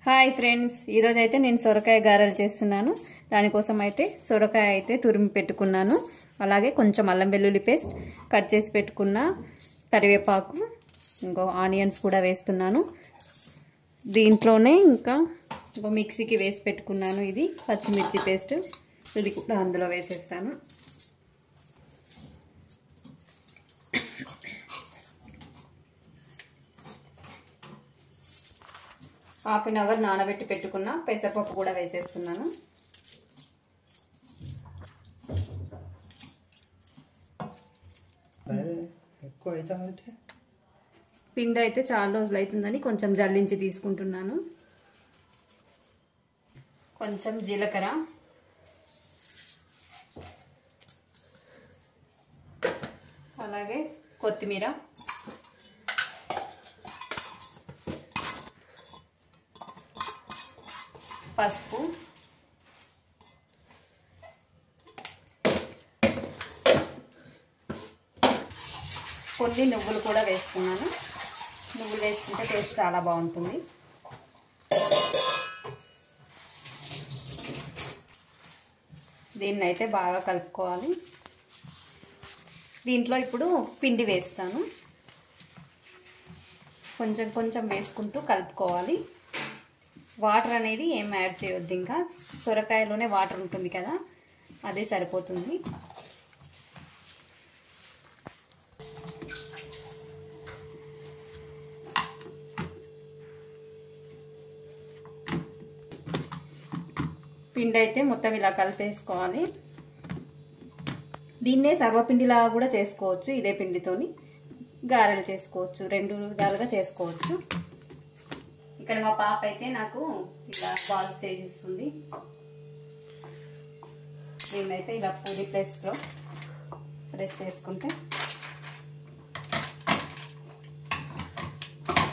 Hi friends, ఈరోజు అయితే నేను సొరకాయ గారెలు చేస్తున్నాను. దానికోసం అయితే సొరకాయ అయితే తురిమి పెట్టుకున్నాను. అలాగే కొంచెం అల్లం వెల్లుల్లి పేస్ట్, కట్ చేసి పెట్టుకున్న కరివేపాకు, ఇంకో ఆనియన్స్ కూడా వేస్తున్నాను. దీంట్లోనే ఇంకా మిక్సీకి వేసి పెట్టుకున్నాను. ఇది పచ్చిమిర్చి పేస్ట్, ఇది కూడా అందులో వేసేస్తాను. హాఫ్ అన్ అవర్ నానబెట్టి పెట్టుకున్న పెసరపప్పు కూడా వేసేస్తున్నాను. పిండి అయితే చాలా రోజులు అవుతుందని కొంచెం జల్లించి తీసుకుంటున్నాను. కొంచెం జీలకర్ర, అలాగే కొత్తిమీర, పసుపు, కొన్ని నువ్వులు కూడా వేస్తున్నాను. నువ్వులు వేసుకుంటే టేస్ట్ చాలా బాగుంటుంది. దీన్ని అయితే బాగా కలుపుకోవాలి. దీంట్లో ఇప్పుడు పిండి వేస్తాను. కొంచెం కొంచెం వేసుకుంటూ కలుపుకోవాలి. వాటర్ అనేది ఏం యాడ్ చేయొద్దు, ఇంకా సొరకాయలోనే వాటర్ ఉంటుంది కదా, అదే సరిపోతుంది. పిండి అయితే మొత్తం ఇలా కలిపేసుకోవాలి. దీన్నే సర్వపిండిలాగా కూడా చేసుకోవచ్చు. ఇదే పిండితోని గారెలు చేసుకోవచ్చు, రెండు విధాలుగా చేసుకోవచ్చు. ఇక్కడ మా పాప అయితే నాకు ఇలా బాల్స్ చేసిస్తుంది. దీన్నైతే ఇలా పూరి ప్రెస్లో ప్రెస్ చేసుకుంటే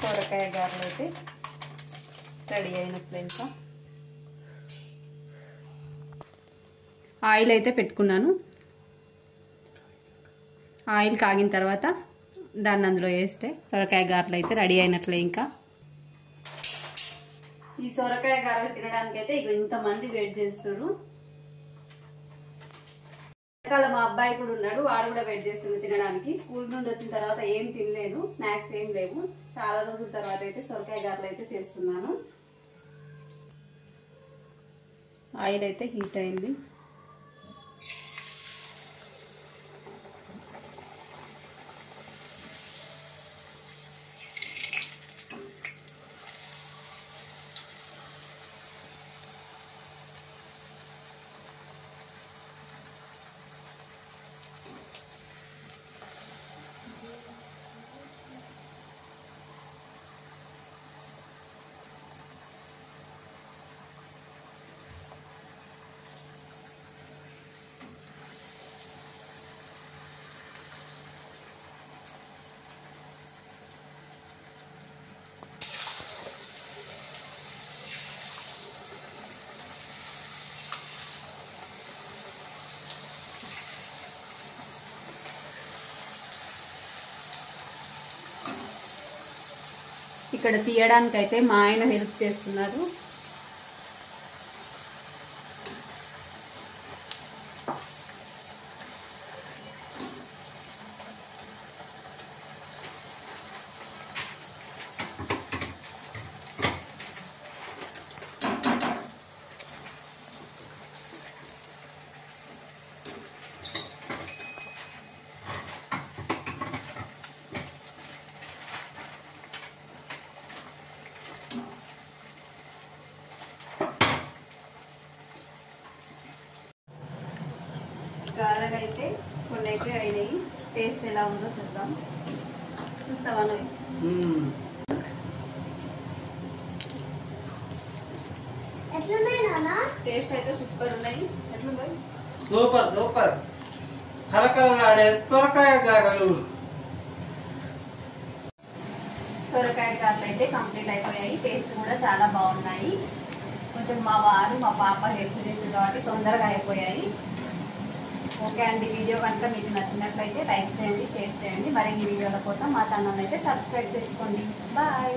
సొరకాయ గారెలు అయితే రెడీ అయినట్లు. ఇంకా ఆయిల్ అయితే పెట్టుకున్నాను. ఆయిల్ కాగిన తర్వాత దాన్ని అందులో వేస్తే సొరకాయ గారెలు అయితే రెడీ అయినట్లే. ఇంకా ఈ సొరకాయ గారెలు తినడానికి అయితే ఇక ఇంతమంది వెయిట్ చేస్తున్నారు. మా అబ్బాయి కూడా ఉన్నాడు, వాడు కూడా వెయిట్ చేస్తుంది తినడానికి. స్కూల్ నుండి వచ్చిన తర్వాత ఏం తినలేదు, స్నాక్స్ ఏం లేవు. చాలా రోజుల తర్వాత అయితే సొరకాయ గారెలు అయితే చేస్తున్నాను. ఆయిల్ అయితే హీట్ అయింది. ఇక్కడ తీయడానికి అయితే మా ఆయన హెల్ప్ చేస్తున్నారు. గారెలు అయితే కొన్ని అయితే అయినాయి. టేస్ట్ ఎలా ఉందో చూద్దాం. చూస్తావా నువ్వు? టేస్ట్ అయితే సూపర్ ఉన్నాయి. ఎట్లున్నాయి? Super super. కరకరలాడే సొరకాయ గారెలు. సొరకాయ గారెలు అయితే కంప్లీట్ అయిపోయాయి. టేస్ట్ కూడా చాలా బాగున్నాయి. కొంచెం మా వారు మా పాప హెల్ప్ చేసి కాబట్టి తొందరగా అయిపోయాయి. ఓకే అండి, వీడియో కనుక మీకు నచ్చినట్లయితే లైక్ చేయండి, షేర్ చేయండి. మరిన్ని వీడియోల కోసం మా ఛానల్ అయితే సబ్స్క్రైబ్ చేసుకోండి. బాయ్.